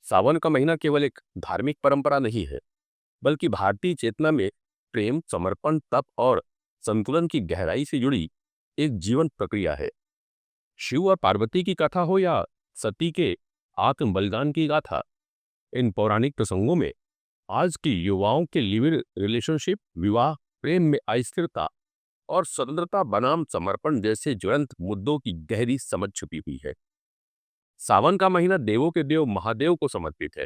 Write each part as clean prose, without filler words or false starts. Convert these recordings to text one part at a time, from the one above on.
सावन का महीना केवल एक धार्मिक परंपरा नहीं है, बल्कि भारतीय चेतना में प्रेम, समर्पण, तप और संतुलन की गहराई से जुड़ी एक जीवन प्रक्रिया है। शिव और पार्वती की कथा हो या सती के आत्म बलिदान की गाथा, इन पौराणिक प्रसंगों में आज की युवाओं के लिविंग रिलेशनशिप, विवाह, प्रेम में अस्थिरता और स्वतंत्रता बनाम समर्पण जैसे ज्वलंत मुद्दों की गहरी समझ छुपी हुई है। सावन का महीना देवों के देव महादेव को समर्पित है।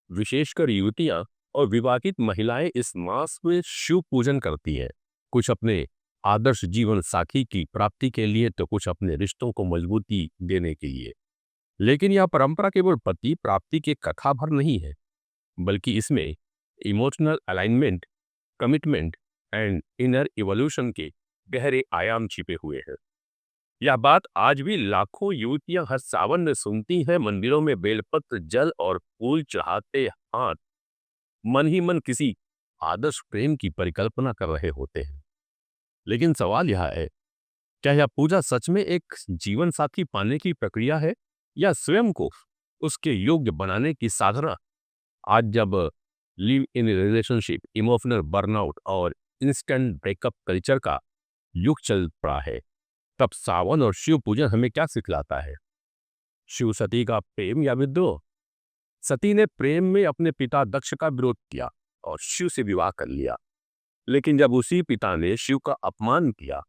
विशेषकर युवतियां और विवाहित महिलाएं इस मास में शिव पूजन करती हैं। कुछ अपने आदर्श जीवन साथी की प्राप्ति के लिए, तो कुछ अपने रिश्तों को मजबूती देने के लिए। लेकिन यह परंपरा केवल पति प्राप्ति के कथा भर नहीं है, बल्कि इसमें emotional alignment, commitment and inner evolution के गहरे आयाम छिपे हुए हैं। यह बात आज भी लाखों युवतियां हर सावन में सुनती हैं, मंदिरों में बेलपत्र, जल और फूल चढ़ाते हाथ मन ही मन किसी आदर्श प्रेम की परिकल्पना कर रहे होते हैं। लेकिन सवाल यह है, क्या यह पूजा सच में एक जीवन साथी पाने की प्रक्रिया है, या स्वयं को उसके योग्य बनाने की साधना? आज जब live in relationship, emotional burnout और इंस्टेंट ब्रेकअप कल्चर का युग चल पड़ा है, तब सावन और शिव पूजन हमें क्या सिखलाता है? शिव सती का प्रेम या विद्रोह? सती ने प्रेम में अपने पिता दक्ष का विरोध किया और शिव से विवाह कर लिया। लेकिन जब उसी पिता ने शिव का अपमान किया,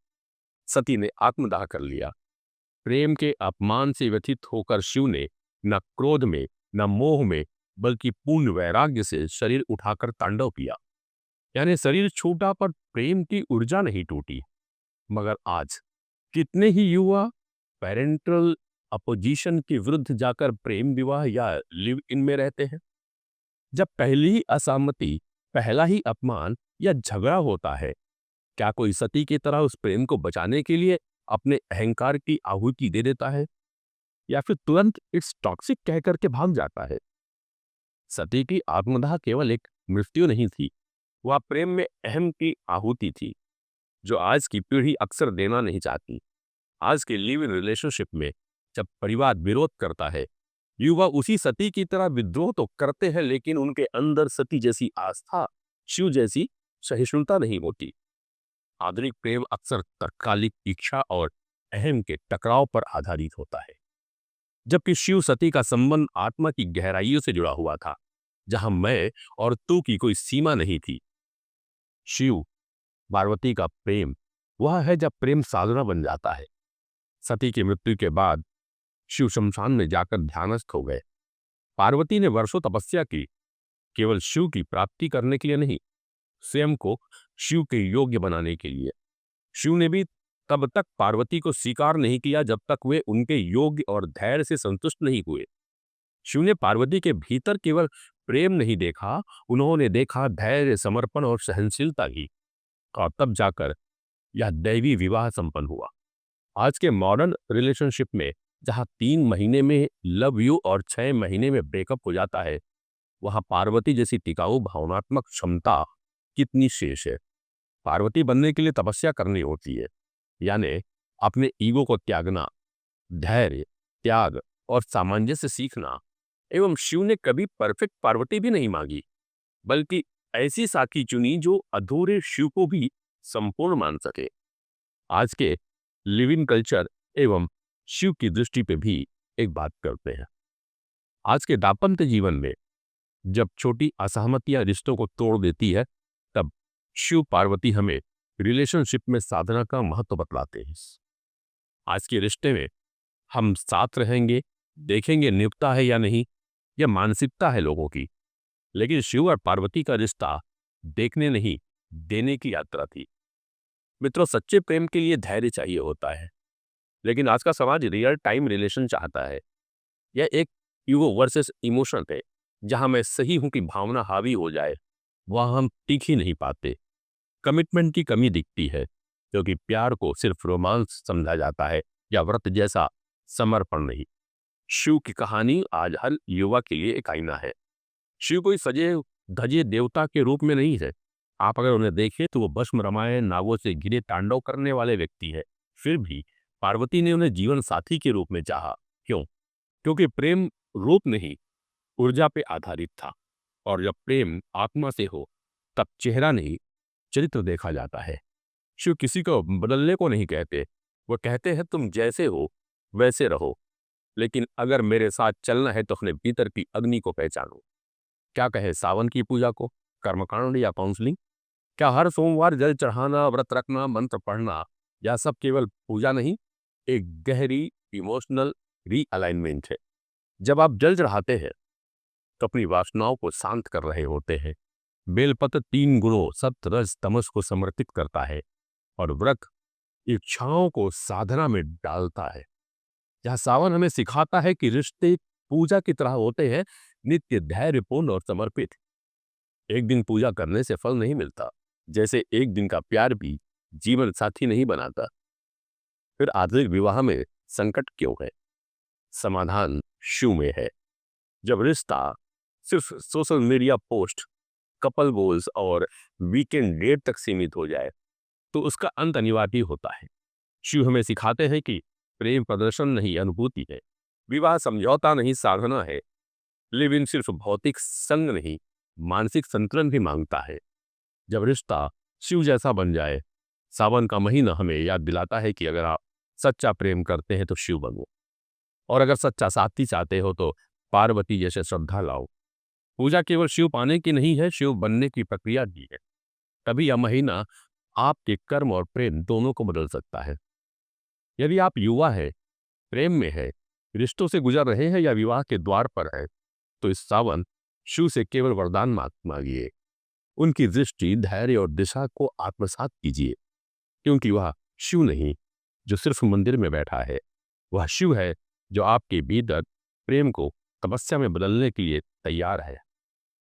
सती ने आत्मदाह कर लिया। प्रेम के अपमान से व्यथित होकर शिव ने न क्रोध में, न मोह में, बल्कि पूर्ण वैराग्य से शरीर उठाकर तांडव किया। यानी शरीर छूटा पर प्रेम की ऊर्जा नहीं टूटी। मगर आज कितने ही युवा पेरेंटल अपोजिशन के विरुद्ध जाकर प्रेम विवाह या लिव इन में रहते हैं। जब पहली ही असहमति, पहला ही अपमान या झगड़ा होता है, क्या कोई सती की तरह उस प्रेम को बचाने के लिए अपने अहंकार की आहुति दे देता है, या फिर तुरंत इट्स टॉक्सिक कह करके भाग जाता है? सती की आत्मदाह केवल एक मृत्यु नहीं थी, वह प्रेम में अहम की आहुति थी, जो आज की पीढ़ी अक्सर देना नहीं चाहती। आज के लिव इन रिलेशनशिप में जब परिवार विरोध करता है, युवा उसी सती की तरह विद्रोह तो करते हैं, लेकिन उनके अंदर सती जैसी आस्था, शिव जैसी सहिष्णुता नहीं होती। आधुनिक प्रेम अक्सर तत्कालिक इच्छा और अहम के टकराव पर आधारित होता है, जबकि शिव सती का संबंध आत्मा की गहराइयों से जुड़ा हुआ था, जहां मैं और तू की कोई सीमा नहीं थी। शिव पार्वती का प्रेम वह है जब प्रेम साधना बन जाता है। सती की मृत्यु के बाद शिव शमशान में जाकर ध्यानस्थ हो गए। पार्वती ने वर्षों तपस्या की, केवल शिव की प्राप्ति करने के लिए नहीं, स्वयं को शिव के योग्य बनाने के लिए। शिव ने भी तब तक पार्वती को स्वीकार नहीं किया जब तक वे उनके योग्य और धैर्य से संतुष्ट नहीं हुए। शिव ने पार्वती के भीतर केवल प्रेम नहीं देखा, उन्होंने देखा धैर्य, समर्पण और सहनशीलता की, और तब जाकर यह दैवी विवाह संपन्न हुआ। आज के मॉडर्न रिलेशनशिप में जहां 3 महीने में लव यू और 6 महीने में ब्रेकअप हो जाता है, वहां पार्वती जैसी टिकाऊ भावनात्मक क्षमता कितनी शेष है। पार्वती बनने के लिए तपस्या करनी होती है, यानी अपने ईगो को त्यागना, धैर्य, त्याग और सामंजस्य सीखना। एवं शिव ने कभी परफेक्ट पार्वती भी नहीं मांगी, बल्कि ऐसी साथी चुनी जो अधूरे शिव को भी संपूर्ण मान सके। आज के लिविंग कल्चर एवं शिव की दृष्टि पे भी एक बात करते हैं। आज के दाम्पत्य जीवन में जब छोटी असहमतियां रिश्तों को तोड़ देती है, तब शिव पार्वती हमें रिलेशनशिप में साधना का महत्व बतलाते हैं। आज के रिश्ते में हम साथ रहेंगे, देखेंगे निभता है या नहीं, यह मानसिकता है लोगों की। लेकिन शिव और पार्वती का रिश्ता देखने नहीं, देने की यात्रा थी। मित्रों, सच्चे प्रेम के लिए धैर्य चाहिए होता है, लेकिन आज का समाज रियल टाइम रिलेशन चाहता है। यह एक ईगो वर्सेस इमोशन है, जहां मैं सही हूं की भावना हावी हो जाए, वहां हम टिक ही नहीं पाते। कमिटमेंट की कमी दिखती है, क्योंकि प्यार को सिर्फ रोमांस समझा जाता है या व्रत जैसा, समर्पण नहीं। शिव की कहानी आज हर युवा के लिए एक आईना है। शिव कोई सजे धजे देवता के रूप में नहीं है। आप अगर उन्हें देखें तो वो भस्म रमाए, नावों से घिरे तांडव करने वाले व्यक्ति है। फिर भी पार्वती ने उन्हें जीवन साथी के रूप में चाहा। क्यों? क्योंकि प्रेम रूप नहीं, ऊर्जा पे आधारित था। और जब प्रेम आत्मा से हो तब चेहरा नहीं, चरित्र देखा जाता है। शिव किसी को बदलने को नहीं कहते, वो कहते हैं तुम जैसे हो वैसे रहो, लेकिन अगर मेरे साथ चलना है तो अपने भीतर की अग्नि को पहचानो। क्या कहे सावन की पूजा को, कर्मकांड या काउंसलिंग? क्या हर सोमवार जल चढ़ाना, व्रत रखना, मंत्र पढ़ना, या सब केवल पूजा नहीं, एक गहरी इमोशनल रीअलाइनमेंट है? जब आप जल चढ़ाते हैं तो अपनी वासनाओं को शांत कर रहे होते हैं। बेलपत्र 3 गुणों सत्व रज तमस को समर्पित करता है और व्रत इच्छाओं को साधना में डालता है। यह सावन हमें सिखाता है कि रिश्ते पूजा की तरह होते हैं, नित्य धैर्यपूर्ण और समर्पित। एक दिन पूजा करने से फल नहीं मिलता, जैसे एक दिन का प्यार भी जीवन साथी नहीं बनाता। फिर आधुनिक विवाह में संकट क्यों है? समाधान शिव में है। जब रिश्ता सिर्फ social media post, couple goals और वीकेंड डेट तक सीमित हो जाए तो उसका अंत अनिवार्य होता है। शिव हमें सिखाते हैं कि प्रेम प्रदर्शन नहीं, अनुभूति है। विवाह समझौता नहीं, साधना है। लिव इन सिर्फ भौतिक संग नहीं, मानसिक संतुलन भी मांगता है। जब रिश्ता शिव जैसा बन जाए, सावन का महीना हमें याद दिलाता है कि अगर आप सच्चा प्रेम करते हैं तो शिव बनो, और अगर सच्चा साथी चाहते हो तो पार्वती जैसे श्रद्धा लाओ। पूजा केवल शिव पाने की नहीं है, शिव बनने की प्रक्रिया की है। तभी यह महीना आपके कर्म और प्रेम दोनों को बदल सकता है। यदि आप युवा है, प्रेम में है, रिश्तों से गुजर रहे हैं या विवाह के द्वार पर है, तो इस सावन शिव से केवल वरदान मत मांगिए, उनकी दृष्टि, धैर्य और दिशा को आत्मसात कीजिए। क्योंकि वह शिव नहीं जो सिर्फ मंदिर में बैठा है, वह शिव है जो आपके भीतर प्रेम को तपस्या में बदलने के लिए तैयार है।